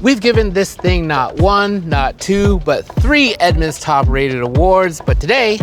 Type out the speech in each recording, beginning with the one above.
We've given this thing not one, not two, but 3 Edmunds Top Rated awards, but today,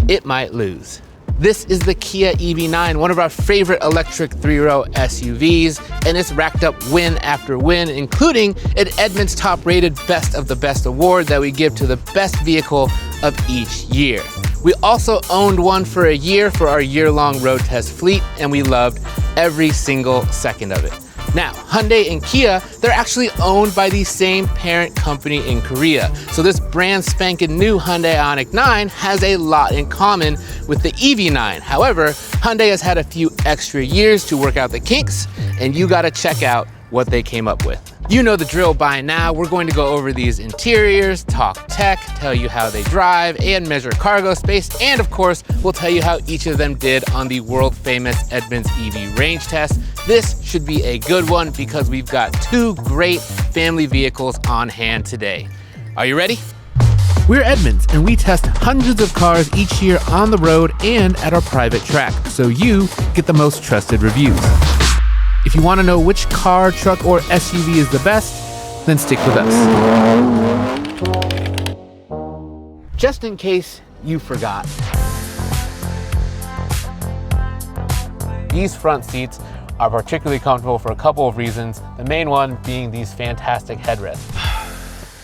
it might lose. This is the Kia EV9, one of our favorite electric 3-row SUVs, and it's racked up win after win, including an Edmunds Top Rated Best of the Best award that we give to the best vehicle of each year. We also owned one for a year for our year-long road test fleet, and we loved every single second of it. Now, Hyundai and Kia, they're actually owned by the same parent company in Korea. So this brand spanking new Hyundai Ioniq 9 has a lot in common with the EV9. However, Hyundai has had a few extra years to work out the kinks, and you gotta check out what they came up with. You know the drill by now. We're going to go over these interiors, talk tech, tell you how they drive, and measure cargo space. And of course, we'll tell you how each of them did on the world famous Edmunds EV range test. This should be a good one because we've got 2 great family vehicles on hand today. Are you ready? We're Edmunds, and we test hundreds of cars each year on the road and at our private track, so you get the most trusted reviews. If you want to know which car, truck, or SUV is the best, then stick with us. Just in case you forgot, these front seats are particularly comfortable for a couple of reasons, the main one being these fantastic headrests.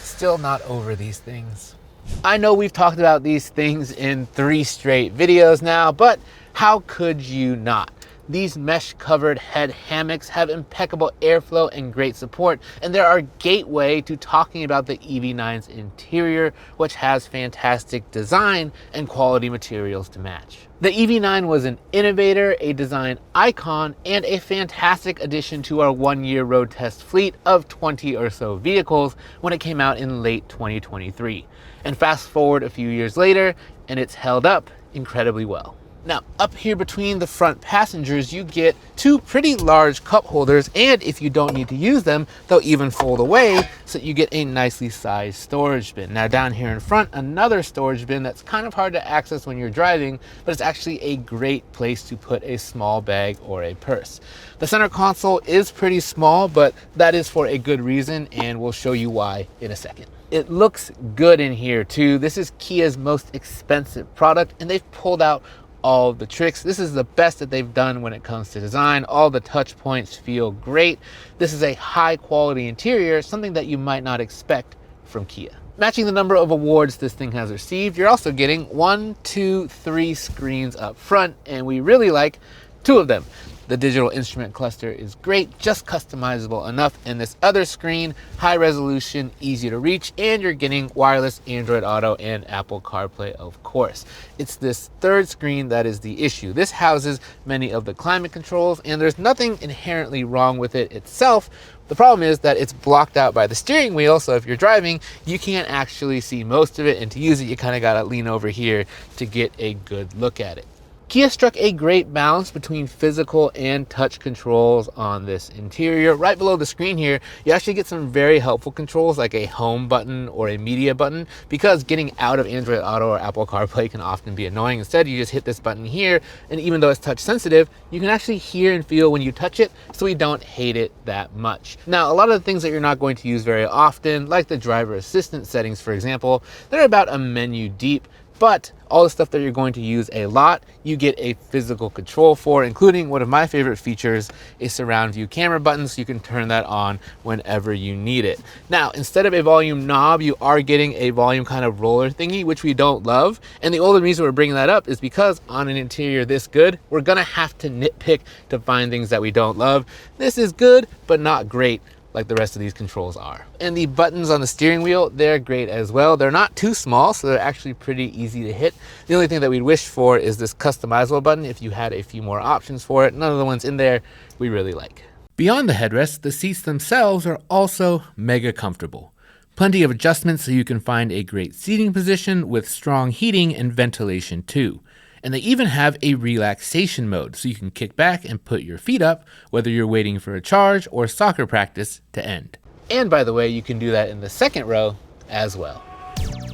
Still not over these things. I know we've talked about these things in 3 straight videos now, but how could you not? These mesh-covered head hammocks have impeccable airflow and great support, and they're our gateway to talking about the EV9's interior, which has fantastic design and quality materials to match. The EV9 was an innovator, a design icon, and a fantastic addition to our 1-year road test fleet of 20 or so vehicles when it came out in late 2023. And fast forward a few years later, and it's held up incredibly well. Now, up here between the front passengers, you get 2 pretty large cup holders, and if you don't need to use them, they'll even fold away so you get a nicely sized storage bin. Now, down here in front, another storage bin that's kind of hard to access when you're driving, but it's actually a great place to put a small bag or a purse. The center console is pretty small, but that is for a good reason, and we'll show you why in a second. It looks good in here too. This is Kia's most expensive product, and they've pulled out all the tricks. This is the best that they've done when it comes to design. All the touch points feel great. This is a high quality interior, something that you might not expect from Kia. Matching the number of awards this thing has received, you're also getting 1, 2, 3 screens up front, and we really like 2 of them. The digital instrument cluster is great, just customizable enough. And this other screen, high resolution, easy to reach, and you're getting wireless Android Auto and Apple CarPlay, of course. It's this 3rd screen that is the issue. This houses many of the climate controls, and there's nothing inherently wrong with it itself. The problem is that it's blocked out by the steering wheel, so if you're driving, you can't actually see most of it, and to use it, you kind of gotta lean over here to get a good look at it. Kia struck a great balance between physical and touch controls on this interior. Right below the screen here, you actually get some very helpful controls like a home button or a media button, because getting out of Android Auto or Apple CarPlay can often be annoying. Instead, you just hit this button here, and even though it's touch sensitive, you can actually hear and feel when you touch it, so we don't hate it that much. Now, a lot of the things that you're not going to use very often, like the driver assistance settings, for example, they're about a menu deep. But all the stuff that you're going to use a lot, you get a physical control for, including one of my favorite features, a surround view camera button, so you can turn that on whenever you need it. Now, instead of a volume knob, you are getting a volume kind of roller thingy, which we don't love. And the only reason we're bringing that up is because on an interior this good, we're gonna have to nitpick to find things that we don't love. This is good, but not great, like the rest of these controls are. And the buttons on the steering wheel, they're great as well. They're not too small, so they're actually pretty easy to hit. The only thing that we'd wish for is this customizable button if you had a few more options for it. None of the ones in there we really like. Beyond the headrest, the seats themselves are also mega comfortable. Plenty of adjustments so you can find a great seating position with strong heating and ventilation too. And they even have a relaxation mode, so you can kick back and put your feet up, whether you're waiting for a charge or soccer practice to end. And by the way, you can do that in the 2nd row as well.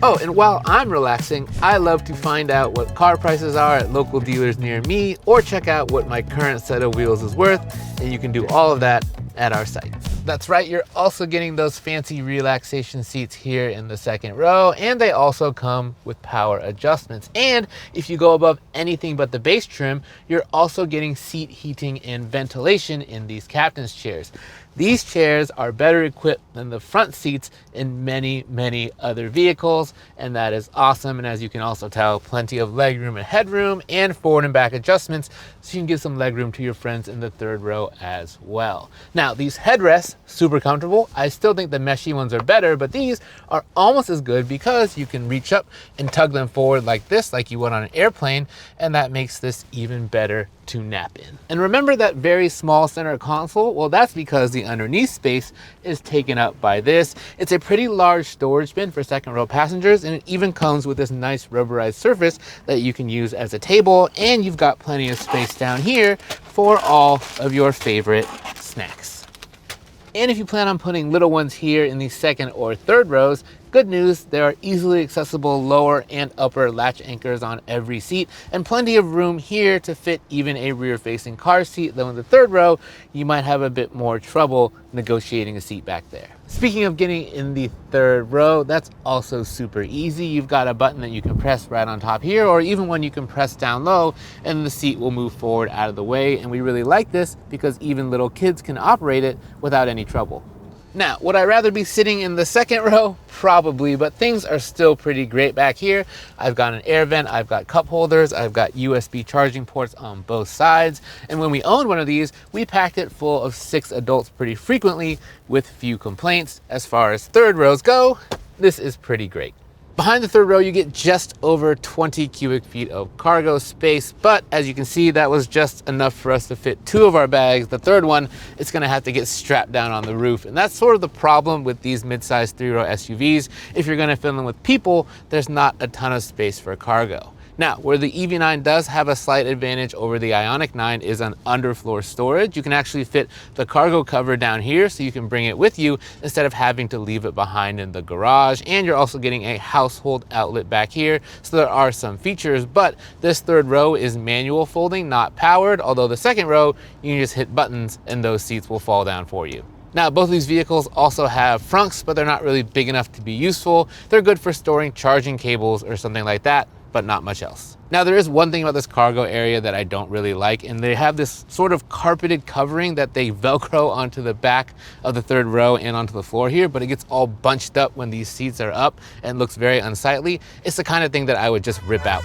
Oh, and while I'm relaxing, I love to find out what car prices are at local dealers near me, or check out what my current set of wheels is worth, and you can do all of that at our site. That's right, you're also getting those fancy relaxation seats here in the second row, and they also come with power adjustments. And if you go above anything but the base trim, you're also getting seat heating and ventilation in these captain's chairs. These chairs are better equipped than the front seats in many, many other vehicles, and that is awesome. And as you can also tell, plenty of legroom and headroom and forward and back adjustments, so you can give some legroom to your friends in the third row as well. Now, these headrests, super comfortable. I still think the meshy ones are better, but these are almost as good because you can reach up and tug them forward like this, like you would on an airplane, and that makes this even better to nap in. And remember that very small center console? Well, that's because the underneath space is taken up by this. It's a pretty large storage bin for second row passengers, and it even comes with this nice rubberized surface that you can use as a table, and you've got plenty of space down here for all of your favorite snacks. And if you plan on putting little ones here in the second or third rows, good news, there are easily accessible lower and upper latch anchors on every seat, and plenty of room here to fit even a rear-facing car seat, though in the third row, you might have a bit more trouble negotiating a seat back there. Speaking of getting in the third row, that's also super easy. You've got a button that you can press right on top here, or even one you can press down low, and the seat will move forward out of the way. And we really like this because even little kids can operate it without any trouble. Now, would I rather be sitting in the second row? Probably, but things are still pretty great back here. I've got an air vent, I've got cup holders, I've got USB charging ports on both sides. And when we owned one of these, we packed it full of 6 adults pretty frequently with few complaints. As far as third rows go, this is pretty great. Behind the third row, you get just over 20 cubic feet of cargo space, but as you can see, that was just enough for us to fit 2 of our bags. The third one, it's gonna have to get strapped down on the roof, and that's sort of the problem with these mid-size 3-row SUVs. If you're gonna fill them with people, there's not a ton of space for cargo. Now, where the EV9 does have a slight advantage over the Ioniq 9 is on underfloor storage. You can actually fit the cargo cover down here so you can bring it with you instead of having to leave it behind in the garage. And you're also getting a household outlet back here. So there are some features, but this third row is manual folding, not powered. Although the second row, you can just hit buttons and those seats will fall down for you. Now, both of these vehicles also have trunks, but they're not really big enough to be useful. They're good for storing charging cables or something like that, but not much else. Now, there is one thing about this cargo area that I don't really like, and they have this sort of carpeted covering that they Velcro onto the back of the third row and onto the floor here, but it gets all bunched up when these seats are up and looks very unsightly. It's the kind of thing that I would just rip out.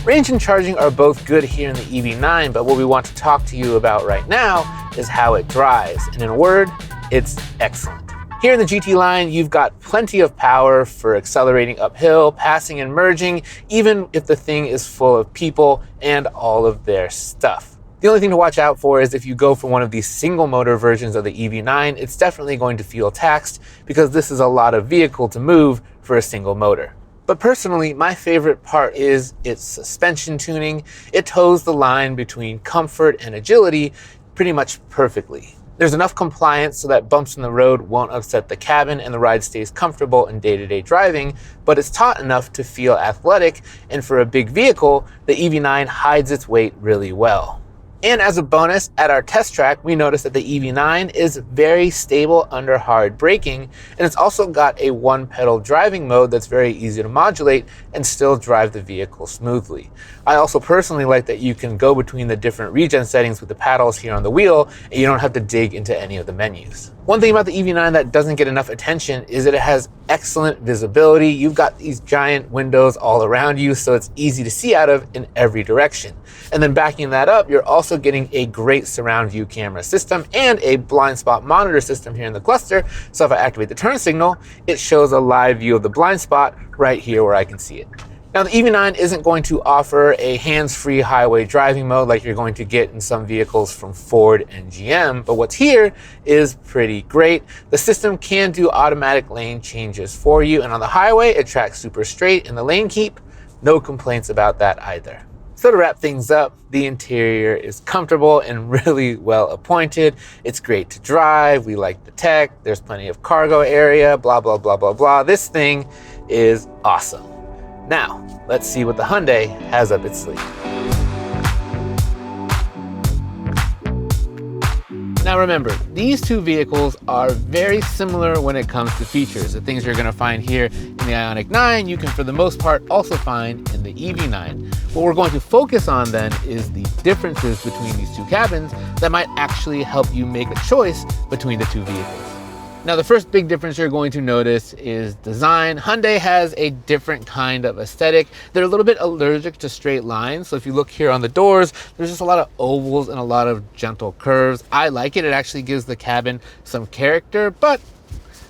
Range and charging are both good here in the EV9, but what we want to talk to you about right now is how it drives. And in a word, it's excellent. Here in the GT line, you've got plenty of power for accelerating uphill, passing and merging, even if the thing is full of people and all of their stuff. The only thing to watch out for is if you go for one of these single motor versions of the EV9, it's definitely going to feel taxed because this is a lot of vehicle to move for a single motor. But personally, my favorite part is its suspension tuning. It toes the line between comfort and agility pretty much perfectly. There's enough compliance so that bumps in the road won't upset the cabin and the ride stays comfortable in day-to-day driving, but it's taut enough to feel athletic, and for a big vehicle, the EV9 hides its weight really well. And as a bonus, at our test track, we noticed that the EV9 is very stable under hard braking, and it's also got a one-pedal driving mode that's very easy to modulate and still drive the vehicle smoothly. I also personally like that you can go between the different regen settings with the paddles here on the wheel, and you don't have to dig into any of the menus. One thing about the EV9 that doesn't get enough attention is that it has excellent visibility. You've got these giant windows all around you, so it's easy to see out of in every direction. And then backing that up, you're also getting a great surround view camera system and a blind spot monitor system here in the cluster. So if I activate the turn signal, it shows a live view of the blind spot right here where I can see it. Now, the EV9 isn't going to offer a hands-free highway driving mode like you're going to get in some vehicles from Ford and GM, but what's here is pretty great. The system can do automatic lane changes for you, and on the highway, it tracks super straight. In the lane keep, no complaints about that either. So to wrap things up, the interior is comfortable and really well appointed. It's great to drive. We like the tech. There's plenty of cargo area, blah, blah, blah, blah, blah. This thing is awesome. Now, let's see what the Hyundai has up its sleeve. Now remember, these two vehicles are very similar when it comes to features. The things you're gonna find here in the Ioniq 9, you can for the most part also find in the EV9. What we're going to focus on then is the differences between these two cabins that might actually help you make a choice between the two vehicles. Now, the first big difference you're going to notice is design. Hyundai has a different kind of aesthetic. They're a little bit allergic to straight lines. So if you look here on the doors, there's just a lot of ovals and a lot of gentle curves. I like it. It actually gives the cabin some character, but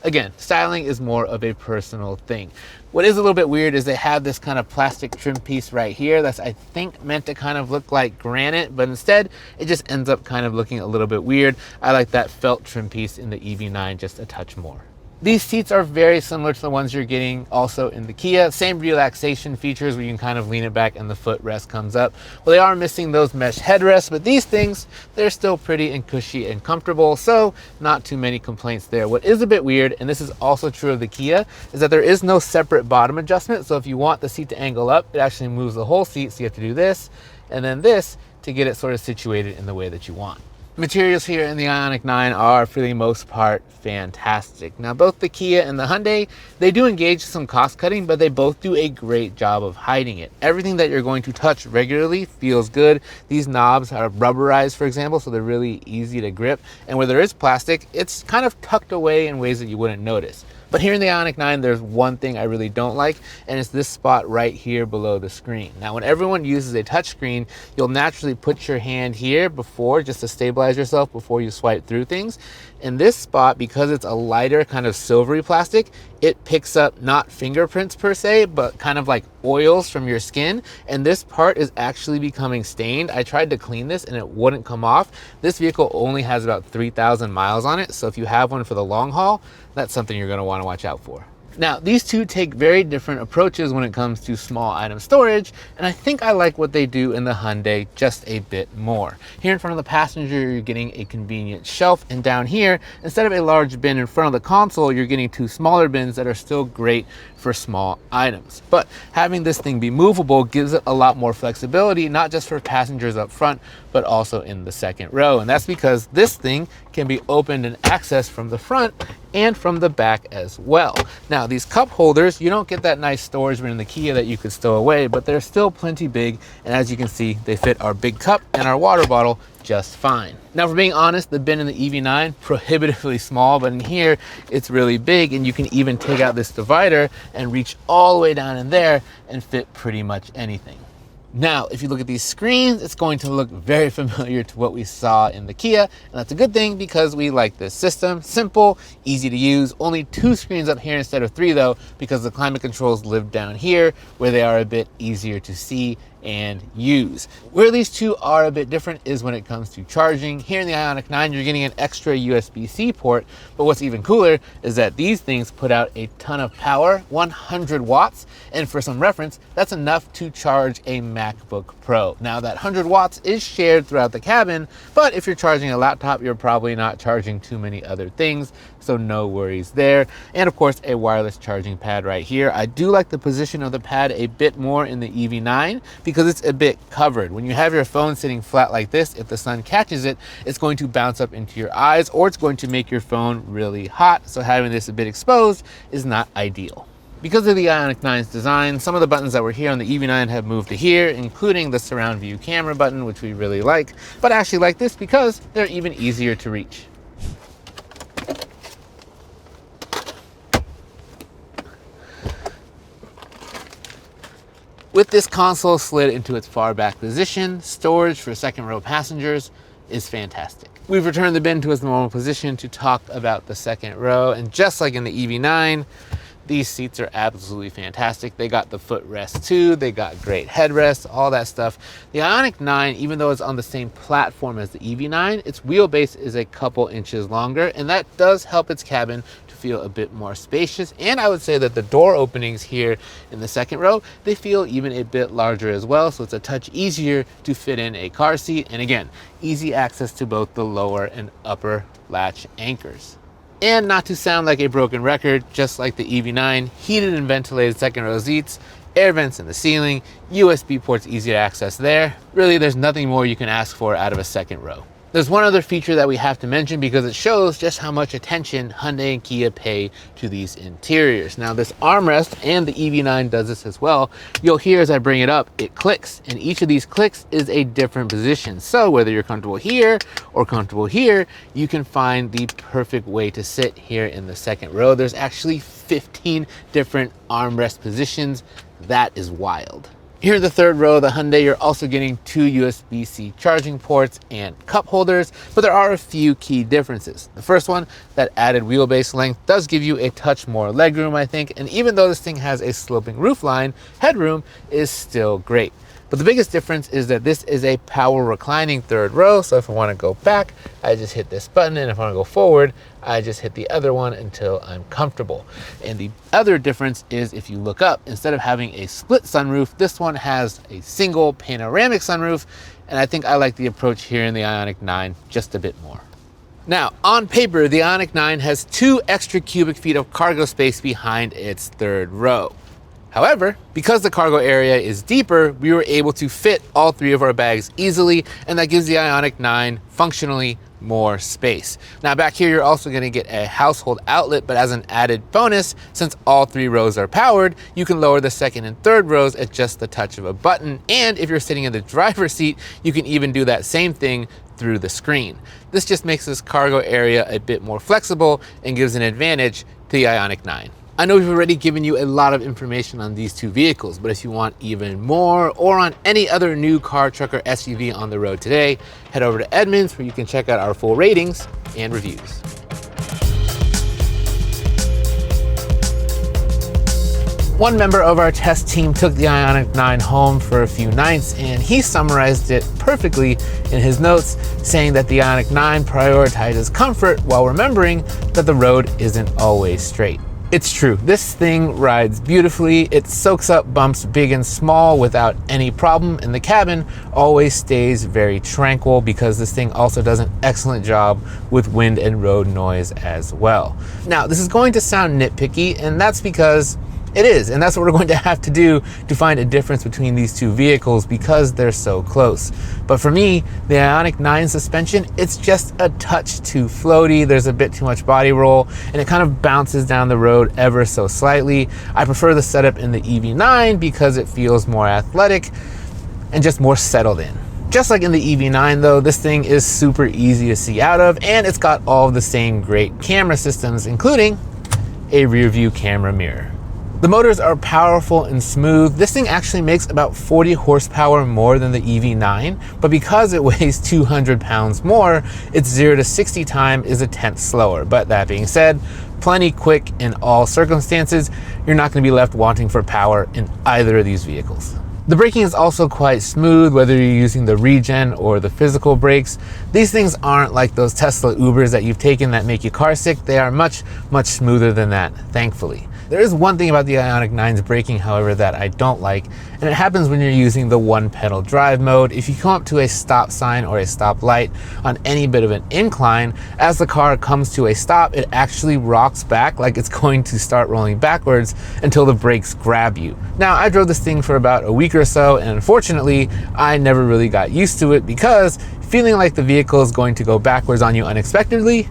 again, styling is more of a personal thing. What is a little bit weird is they have this kind of plastic trim piece right here that's, I think, meant to kind of look like granite, but instead it just ends up kind of looking a little bit weird. I like that felt trim piece in the EV9 just a touch more. These seats are very similar to the ones you're getting also in the Kia. Same relaxation features where you can kind of lean it back and the footrest comes up. Well, they are missing those mesh headrests, but these things, they're still pretty and cushy and comfortable, so not too many complaints there. What is a bit weird, and this is also true of the Kia, is that there is no separate bottom adjustment. So if you want the seat to angle up, it actually moves the whole seat, so you have to do this and then this to get it sort of situated in the way that you want. Materials here in the Ioniq 9 are, for the most part, fantastic. Now, both the Kia and the Hyundai, they do engage some cost cutting, but they both do a great job of hiding it. Everything that you're going to touch regularly feels good. These knobs are rubberized, for example, so they're really easy to grip. And where there is plastic, it's kind of tucked away in ways that you wouldn't notice. But here in the Ioniq 9, there's one thing I really don't like, and it's this spot right here below the screen. Now, when everyone uses a touchscreen, you'll naturally put your hand here before, just to stabilize yourself before you swipe through things. In this spot, because it's a lighter kind of silvery plastic, it picks up not fingerprints per se, but kind of like oils from your skin. And this part is actually becoming stained. I tried to clean this and it wouldn't come off. This vehicle only has about 3,000 miles on it. So if you have one for the long haul, that's something you're gonna wanna watch out for. Now, these two take very different approaches when it comes to small item storage, and I think I like what they do in the Hyundai just a bit more. Here in front of the passenger, you're getting a convenient shelf, and down here, instead of a large bin in front of the console, you're getting two smaller bins that are still great for small items. But having this thing be movable gives it a lot more flexibility, not just for passengers up front, but also in the second row. And that's because this thing can be opened and accessed from the front and from the back as well. Now, these cup holders, you don't get that nice storage bin in the Kia that you could stow away, but they're still plenty big. And as you can see, they fit our big cup and our water bottle just fine. Now, for being honest, the bin in the EV9, prohibitively small, but in here, it's really big, and you can even take out this divider and reach all the way down in there and fit pretty much anything. Now, if you look at these screens, it's going to look very familiar to what we saw in the Kia, and that's a good thing because we like this system. Simple, easy to use, only 2 screens up here instead of 3 though, because the climate controls live down here where they are a bit easier to see and use. Where these two are a bit different is when it comes to charging. Here in the Ioniq 9, you're getting an extra USB-C port, but what's even cooler is that these things put out a ton of power, 100 watts, and for some reference, that's enough to charge a MacBook Pro. Now, that 100 watts is shared throughout the cabin, but if you're charging a laptop, you're probably not charging too many other things, so no worries there. And of course, a wireless charging pad right here. I do like the position of the pad a bit more in the EV9 because it's a bit covered. When you have your phone sitting flat like this, if the sun catches it, it's going to bounce up into your eyes, or it's going to make your phone really hot. So having this a bit exposed is not ideal. Because of the Ioniq 9's design, some of the buttons that were here on the EV9 have moved to here, including the surround view camera button, which we really like, but I actually like this because they're even easier to reach. With this console slid into its far back position, storage for second row passengers is fantastic. We've returned the bin to its normal position to talk about the second row, and just like in the EV9, these seats are absolutely fantastic. They got the footrest too, they got great headrests, all that stuff. The Ioniq 9, even though it's on the same platform as the EV9, its wheelbase is a couple inches longer, and that does help its cabin to feel a bit more spacious. And I would say that the door openings here in the second row, they feel even a bit larger as well, so it's a touch easier to fit in a car seat. And again, easy access to both the lower and upper latch anchors. And not to sound like a broken record, just like the EV9, heated and ventilated second row seats, air vents in the ceiling, USB ports easy to access there. Really, there's nothing more you can ask for out of a second row. There's one other feature that we have to mention because it shows just how much attention Hyundai and Kia pay to these interiors. Now this armrest, and the EV9 does this as well, you'll hear as I bring it up, it clicks, and each of these clicks is a different position. So whether you're comfortable here or comfortable here, you can find the perfect way to sit here in the second row. There's actually 15 different armrest positions. That is wild. Here in the third row, the Hyundai, you're also getting 2 USB-C charging ports and cup holders, but there are a few key differences. The first one, that added wheelbase length does give you a touch more legroom, I think, and even though this thing has a sloping roofline, headroom is still great. But the biggest difference is that this is a power reclining third row, so if I want to go back, I just hit this button, and if I want to go forward, I just hit the other one until I'm comfortable. And the other difference is if you look up, instead of having a split sunroof, this one has a single panoramic sunroof, and I think I like the approach here in the Ioniq 9 just a bit more. Now, on paper, the Ioniq 9 has 2 extra cubic feet of cargo space behind its third row. However, because the cargo area is deeper, we were able to fit all 3 of our bags easily, and that gives the Ioniq 9 functionally more space. Now back here, you're also gonna get a household outlet, but as an added bonus, since all 3 rows are powered, you can lower the second and third rows at just the touch of a button. And if you're sitting in the driver's seat, you can even do that same thing through the screen. This just makes this cargo area a bit more flexible and gives an advantage to the Ioniq 9. I know we've already given you a lot of information on these 2 vehicles, but if you want even more or on any other new car, truck, or SUV on the road today, head over to Edmunds where you can check out our full ratings and reviews. One member of our test team took the Ioniq 9 home for a few nights, and he summarized it perfectly in his notes, saying that the Ioniq 9 prioritizes comfort while remembering that the road isn't always straight. It's true, this thing rides beautifully. It soaks up bumps big and small without any problem, and the cabin always stays very tranquil because this thing also does an excellent job with wind and road noise as well. Now, this is going to sound nitpicky, and that's because it is, and that's what we're going to have to do to find a difference between these 2 vehicles because they're so close. But for me, the Ioniq 9 suspension, it's just a touch too floaty. There's a bit too much body roll, and it kind of bounces down the road ever so slightly. I prefer the setup in the EV9 because it feels more athletic and just more settled in. Just like in the EV9 though, this thing is super easy to see out of, and it's got all of the same great camera systems, including a rear view camera mirror. The motors are powerful and smooth. This thing actually makes about 40 horsepower more than the EV9, but because it weighs 200 pounds more, its 0 to 60 time is a tenth slower. But that being said, plenty quick in all circumstances. You're not going to be left wanting for power in either of these vehicles. The braking is also quite smooth, whether you're using the regen or the physical brakes. These things aren't like those Tesla Ubers that you've taken that make you car sick. They are much, much smoother than that, thankfully. There is one thing about the Ioniq 9's braking, however, that I don't like, and it happens when you're using the 1-pedal drive mode. If you come up to a stop sign or a stop light on any bit of an incline, as the car comes to a stop, it actually rocks back like it's going to start rolling backwards until the brakes grab you. Now, I drove this thing for about a week or so, and unfortunately, I never really got used to it because feeling like the vehicle is going to go backwards on you unexpectedly,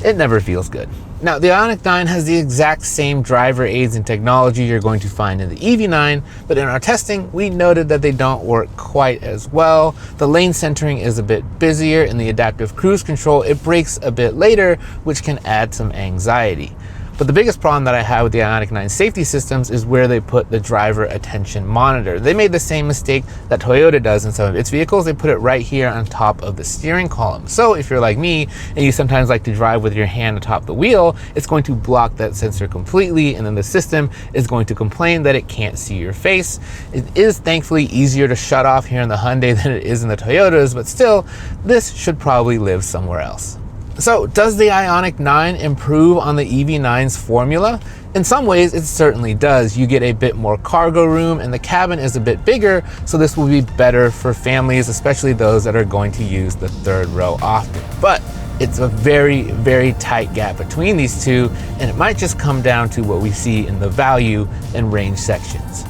it never feels good. Now, the Ioniq 9 has the exact same driver aids and technology you're going to find in the EV9, but in our testing, we noted that they don't work quite as well. The lane centering is a bit busier, and the adaptive cruise control, it brakes a bit later, which can add some anxiety. But the biggest problem that I have with the Ioniq 9 safety systems is where they put the driver attention monitor. They made the same mistake that Toyota does in some of its vehicles. They put it right here on top of the steering column. So if you're like me and you sometimes like to drive with your hand atop the wheel, it's going to block that sensor completely, and then the system is going to complain that it can't see your face. It is thankfully easier to shut off here in the Hyundai than it is in the Toyotas, but still, this should probably live somewhere else. So does the Ioniq 9 improve on the EV9's formula? In some ways, it certainly does. You get a bit more cargo room and the cabin is a bit bigger, so this will be better for families, especially those that are going to use the third row often. But it's a very, very tight gap between these two, and it might just come down to what we see in the value and range sections.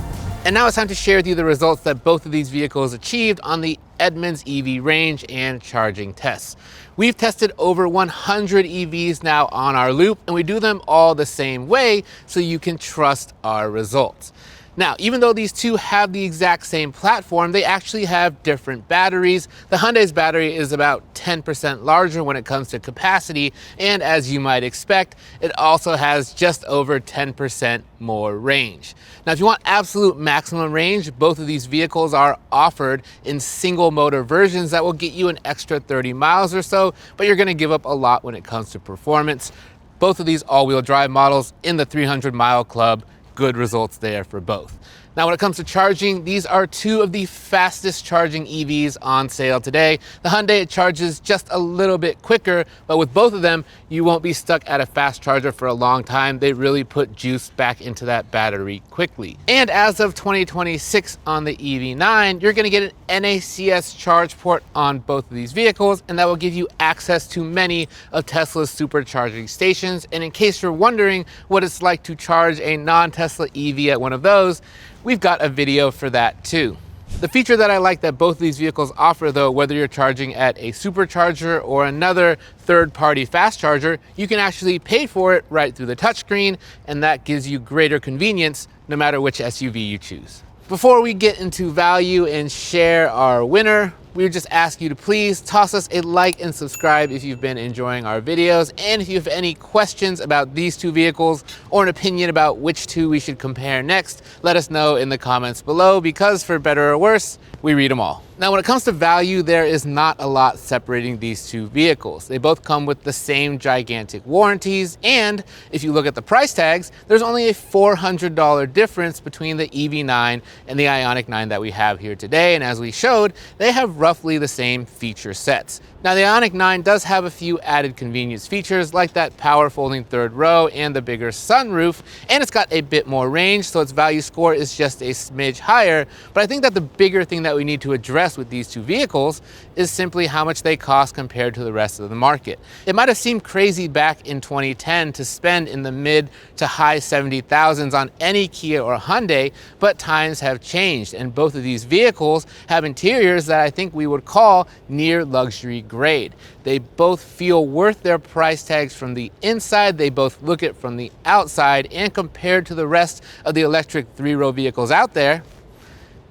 And now it's time to share with you the results that both of these vehicles achieved on the Edmunds EV range and charging tests. We've tested over 100 EVs now on our loop, and we do them all the same way so you can trust our results. Now, even though these two have the exact same platform, they actually have different batteries. The Hyundai's battery is about 10% larger when it comes to capacity, and as you might expect, it also has just over 10% more range. Now, if you want absolute maximum range, both of these vehicles are offered in single motor versions that will get you an extra 30 miles or so, but you're gonna give up a lot when it comes to performance. Both of these all-wheel drive models in the 300-mile club. Good results there for both. Now, when it comes to charging, these are two of the fastest charging EVs on sale today. The Hyundai, it charges just a little bit quicker, but with both of them, you won't be stuck at a fast charger for a long time. They really put juice back into that battery quickly. And as of 2026 on the EV9, you're gonna get an NACS charge port on both of these vehicles, and that will give you access to many of Tesla's supercharging stations. And in case you're wondering what it's like to charge a non-Tesla EV at one of those, we've got a video for that too. The feature that I like that both of these vehicles offer though, whether you're charging at a supercharger or another third-party fast charger, you can actually pay for it right through the touchscreen, and that gives you greater convenience no matter which SUV you choose. Before we get into value and share our winner, we would just ask you to please toss us a like and subscribe if you've been enjoying our videos. And if you have any questions about these two vehicles or an opinion about which two we should compare next, let us know in the comments below, because for better or worse, we read them all. Now, when it comes to value, there is not a lot separating these two vehicles. They both come with the same gigantic warranties, and if you look at the price tags, there's only a $400 difference between the EV9 and the Ioniq 9 that we have here today. And as we showed, they have roughly the same feature sets. Now, the Ioniq 9 does have a few added convenience features like that power folding third row and the bigger sunroof, and it's got a bit more range, so its value score is just a smidge higher. But I think that the bigger thing that we need to address with these two vehicles is simply how much they cost compared to the rest of the market. It might have seemed crazy back in 2010 to spend in the mid to high 70,000s on any Kia or Hyundai, but times have changed, and both of these vehicles have interiors that I think we would call near luxury grade. They both feel worth their price tags from the inside, they both look it from the outside, and compared to the rest of the electric three-row vehicles out there,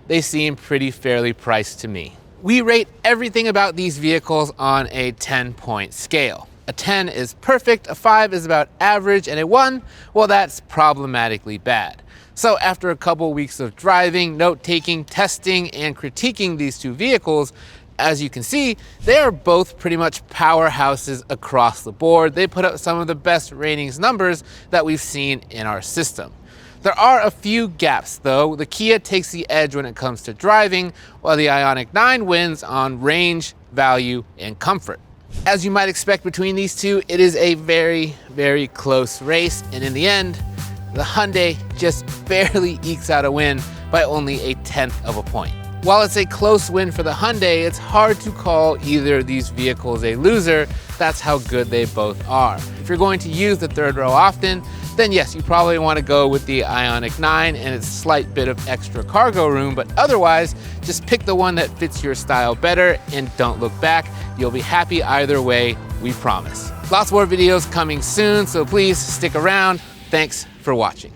they seem pretty fairly priced to me. We rate everything about these vehicles on a 10-point scale. A 10 is perfect, a 5 is about average, and a 1, well, that's problematically bad. So after a couple weeks of driving, note-taking, testing, and critiquing these two vehicles, as you can see, they are both pretty much powerhouses across the board. They put up some of the best ratings numbers that we've seen in our system. There are a few gaps though. The Kia takes the edge when it comes to driving, while the Ioniq 9 wins on range, value, and comfort. As you might expect between these two, it is a very, very close race, and in the end, the Hyundai just barely ekes out a win by only a 1/10 of a point. While it's a close win for the Hyundai, it's hard to call either of these vehicles a loser. That's how good they both are. If you're going to use the third row often, then yes, you probably want to go with the Ioniq 9 and its slight bit of extra cargo room, but otherwise, just pick the one that fits your style better and don't look back. You'll be happy either way, we promise. Lots more videos coming soon, so please stick around. Thanks for watching.